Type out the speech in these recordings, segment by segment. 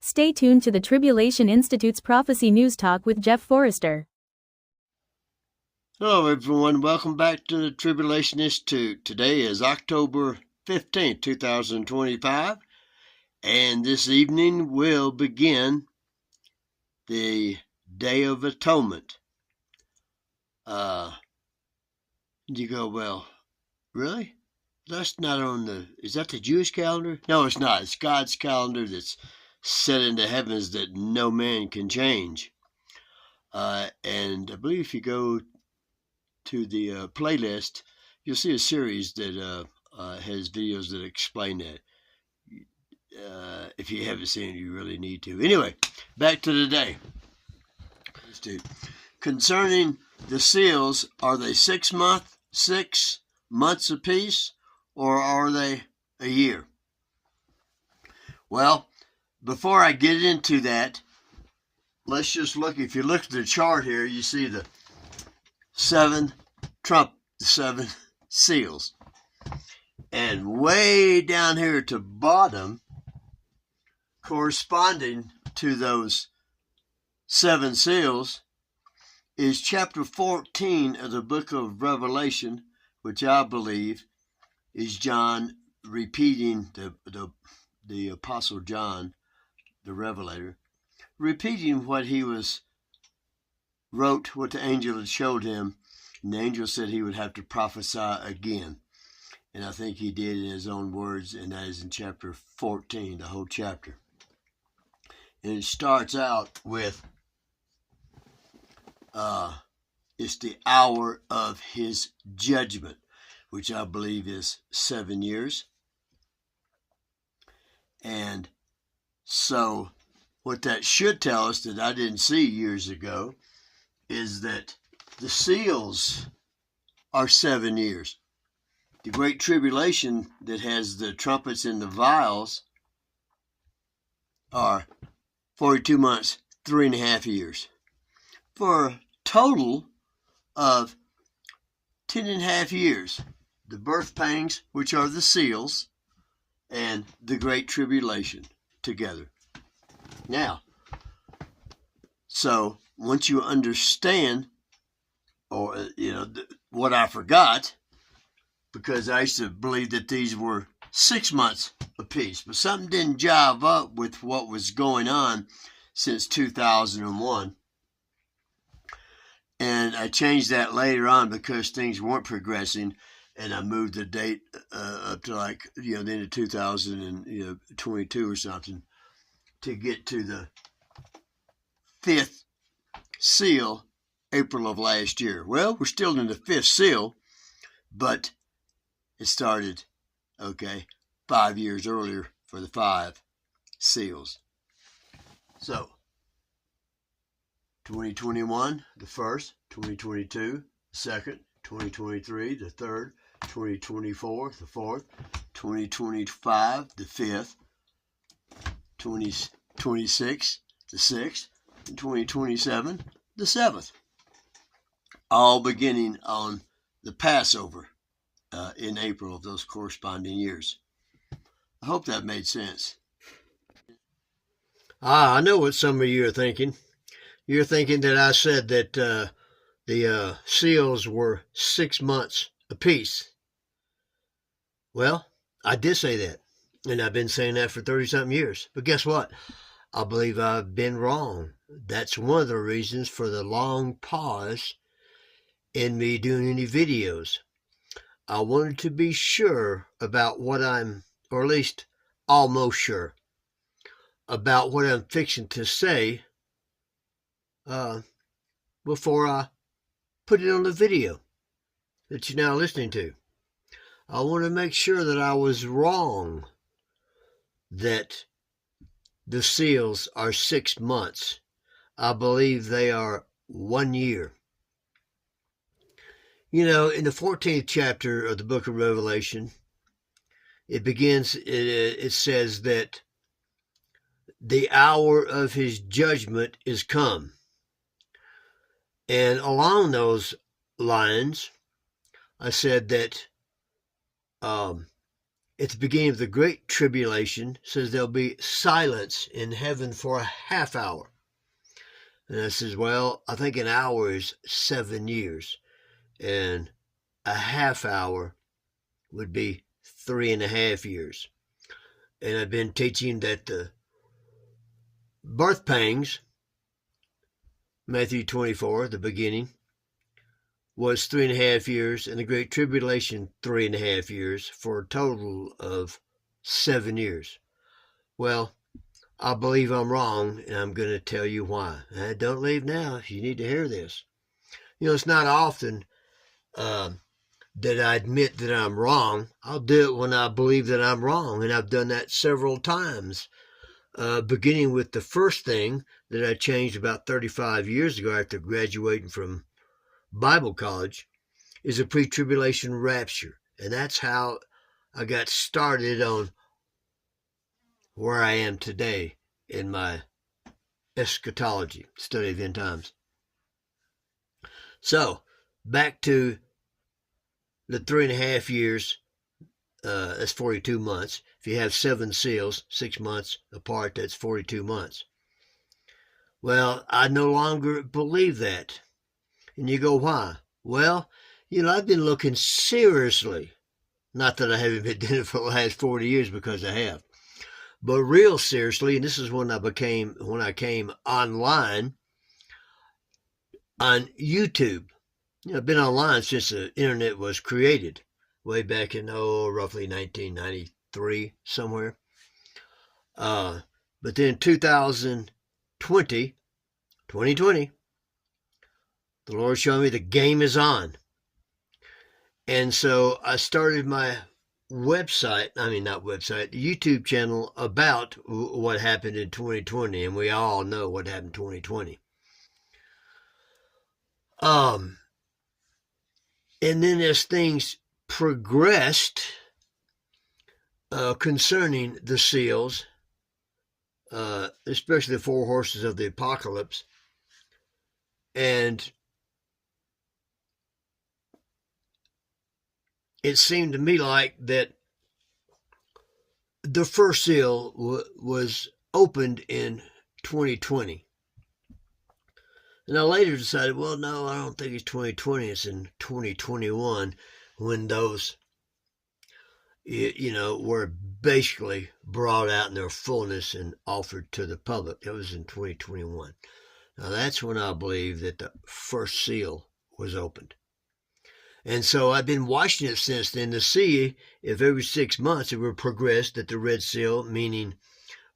Stay tuned to the Tribulation Institute's Prophecy News Talk with Jeff Forrester. Hello, everyone. Welcome back to the Tribulation Institute. Today is October 15th, 2025, and this evening will begin the Day of Atonement. You go, well, really? That's not on is that the Jewish calendar? No, it's not. It's God's calendar that's set in the heavens that no man can change. And I believe if you go to the playlist, you'll see a series that has videos that explain that. If you haven't seen it, you really need to. Anyway, back to the day. Concerning the seals, are they 6 months apiece, or are they a year? Well, before I get into that, let's just look. If you look at the chart here, you see the 7 seals. And way down here at the bottom, corresponding to those 7 seals, is chapter 14 of the book of Revelation, which I believe is John repeating, the Apostle John, the Revelator, repeating what he wrote, what the angel had showed him, and the angel said he would have to prophesy again. And I think he did in his own words, and that is in chapter 14, the whole chapter. And it starts out with, it's the hour of his judgment, which I believe is 7 years. And so what that should tell us, that I didn't see years ago, is that the seals are 7 years. The Great Tribulation that has the trumpets and the vials are 42 months, 3.5 years, for a total of 10.5 years. The Phhpangs, which are the seals, and the Great Tribulation together. Now, so once you understand, or what I forgot, because I used to believe that these were 6 months apiece, but something didn't jive up with what was going on since 2001. And I changed that later on because things weren't progressing, and I moved the date up to the end of 2022 or something, to get to the 5th seal, April of last year. Well, we're still in the 5th seal, but it started, 5 years earlier for the 5 seals. So, 2021, the 1st, 2022, the 2nd, 2023, the 3rd, 2024, the 4th, 2025, the 5th, 2026, the 6th, and 2027, the 7th. All beginning on the Passover in April of those corresponding years. I hope that made sense. I know what some of you are thinking. You're thinking that I said that the seals were 6 months apiece. Well, I did say that, and I've been saying that for 30-something years. But guess what? I believe I've been wrong. That's one of the reasons for the long pause in me doing any videos. I wanted to be sure about or at least almost sure, about what I'm fixing to say before I put it on the video that you're now listening to. I want to make sure that I was wrong, that the seals are 6 months. I believe they are 1 year. In the 14th chapter of the book of Revelation, it says that the hour of his judgment is come. And along those lines, I said that at the beginning of the Great Tribulation, says there'll be silence in heaven for a half hour. And I says, well, I think an hour is 7 years, and a half hour would be 3.5 years. And I've been teaching that the birth pangs, Matthew 24, the beginning, was 3.5 years, and the Great Tribulation 3.5 years, for a total of 7 years. Well, I believe I'm wrong, and I'm going to tell you why. Don't leave now. You need to hear this. You know, it's not often that I admit that I'm wrong. I'll do it when I believe that I'm wrong, and I've done that several times, beginning with the first thing that I changed about 35 years ago after graduating from Bible college, is a pre-tribulation rapture. And that's how I got started on where I am today in my eschatology, study of end times. So, back to the 3.5 years, that's 42 months. If you have 7 seals, 6 months apart, that's 42 months. Well, I no longer believe that. And you go, why? Well, you know, I've been looking seriously. Not that I haven't been doing it for the last 40 years, because I have. But real seriously, and this is when I came online on YouTube. You know, I've been online since the internet was created, way back in, roughly 1993, somewhere. But then 2020, the Lord showed me the game is on. And so I started my YouTube channel about what happened in 2020, and we all know what happened in 2020. And then as things progressed concerning the seals, especially the 4 horses of the apocalypse, and it seemed to me like that the first seal was opened in 2020. And I later decided, well, no, I don't think it's 2020. It's in 2021, when those, were basically brought out in their fullness and offered to the public. That was in 2021. Now, that's when I believe that the first seal was opened. And so I've been watching it since then to see if every 6 months it would progress, that the red seal, meaning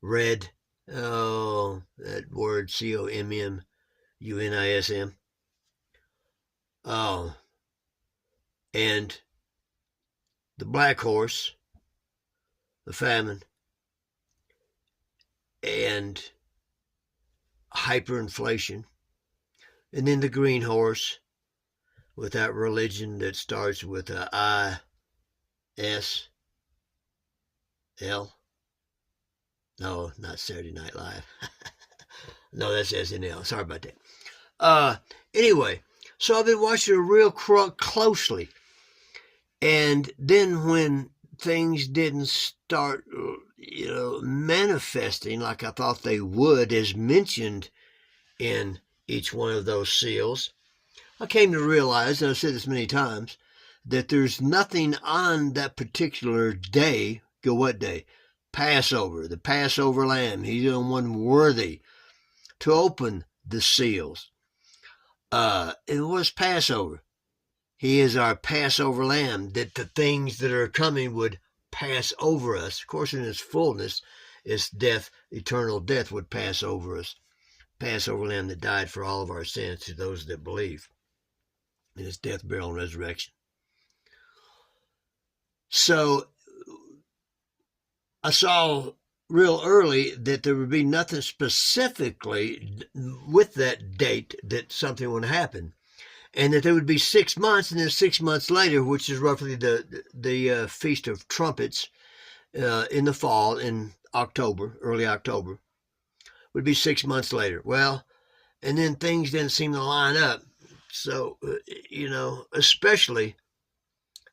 red, that word COMMUNISM, and the black horse, the famine, and hyperinflation, and then the green horse, with that religion that starts with a I-S-L. No, not Saturday Night Live. No, that's SNL. Sorry about that. Anyway, so I've been watching it real closely. And then when things didn't start, manifesting like I thought they would, as mentioned in each one of those seals, I came to realize, and I've said this many times, that there's nothing on that particular day. Go what day? Passover, the Passover lamb. He's the one worthy to open the seals. It was Passover. He is our Passover lamb, that the things that are coming would pass over us. Of course, in its fullness, its death, eternal death, would pass over us. Passover lamb that died for all of our sins, to those that believe in his death, burial, and resurrection. So I saw real early that there would be nothing specifically with that date that something would happen, and that there would be 6 months, and then 6 months later, which is roughly the Feast of Trumpets in the fall, in October, early October, would be 6 months later. Well, and then things didn't seem to line up. So, especially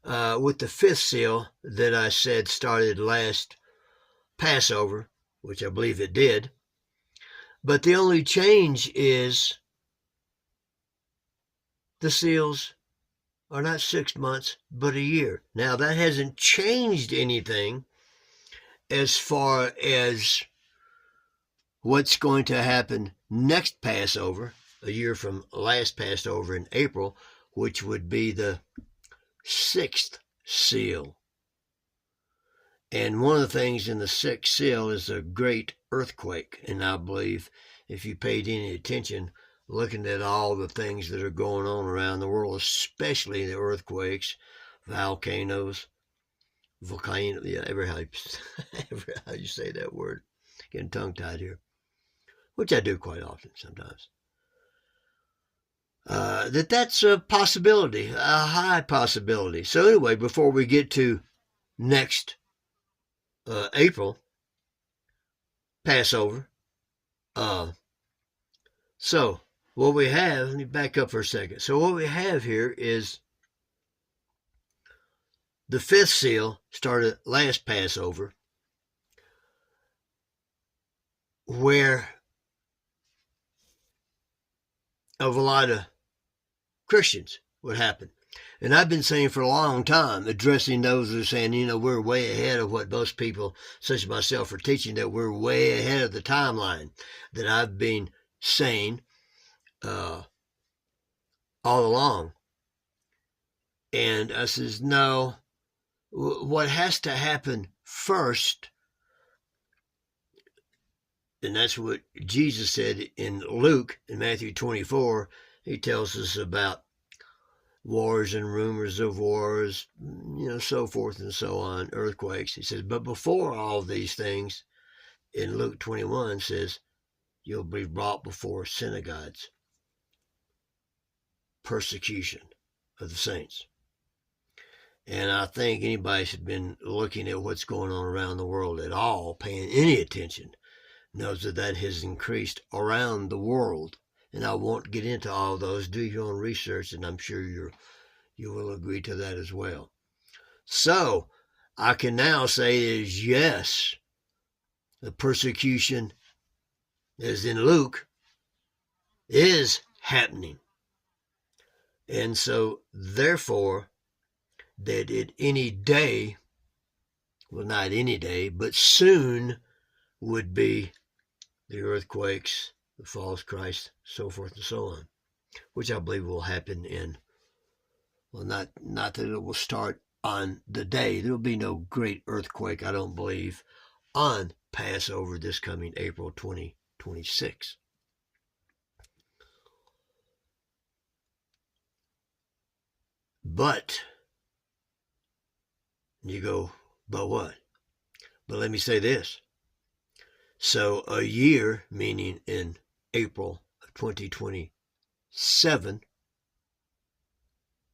with the fifth seal that I said started last Passover, which I believe it did. But the only change is the seals are not 6 months, but a year. Now, that hasn't changed anything as far as what's going to happen next Passover, a year from last Passover in April, which would be the sixth seal. And one of the things in the sixth seal is a great earthquake. And I believe if you paid any attention, looking at all the things that are going on around the world, especially the earthquakes, volcanoes, yeah, ever how you say that word, getting tongue-tied here, which I do quite often sometimes, that's a possibility, a high possibility. So anyway, before we get to next April, Passover, so what we have, let me back up for a second. So what we have here is the fifth seal started last Passover, where of a lot of Christians would happen. And I've been saying for a long time, addressing those who are saying, we're way ahead of what most people, such as myself, are teaching, that we're way ahead of the timeline, that I've been saying all along. And I says, no, what has to happen first, and that's what Jesus said in Luke, in Matthew 24, he tells us about wars and rumors of wars, so forth and so on, earthquakes. He says, but before all these things, in Luke 21 says, you'll be brought before synagogues, persecution of the saints. And I think anybody who's been looking at what's going on around the world at all, paying any attention, knows that has increased around the world. And I won't get into all those. Do your own research, and I'm sure you will agree to that as well. So I can now say is yes, the persecution, as in Luke, is happening. And so therefore, that at any day, well, not any day, but soon would be the earthquakes, the false Christ, so forth and so on, which I believe will happen in, well, not that it will start on the day. There will be no great earthquake, I don't believe, on Passover this coming April 2026. But you go, but what? But let me say this. So a year, meaning in April of 2027,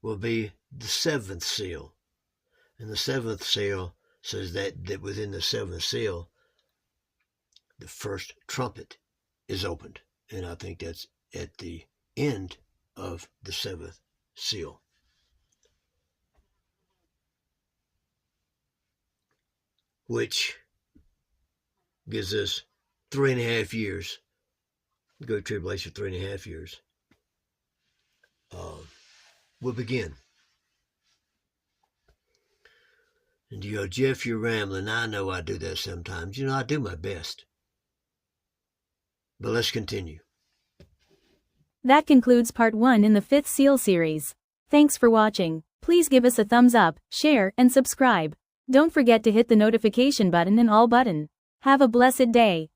will be the seventh seal. And the seventh seal says that within the seventh seal, the first trumpet is opened. And I think that's at the end of the seventh seal. Which gives us 3.5 years. Go to tribulation 3.5 years. We'll begin. And you go, Jeff, you're rambling. I know I do that sometimes. I do my best. But let's continue. That concludes part 1 in the 5th Seal series. Thanks for watching. Please give us a thumbs up, share, and subscribe. Don't forget to hit the notification button and all button. Have a blessed day.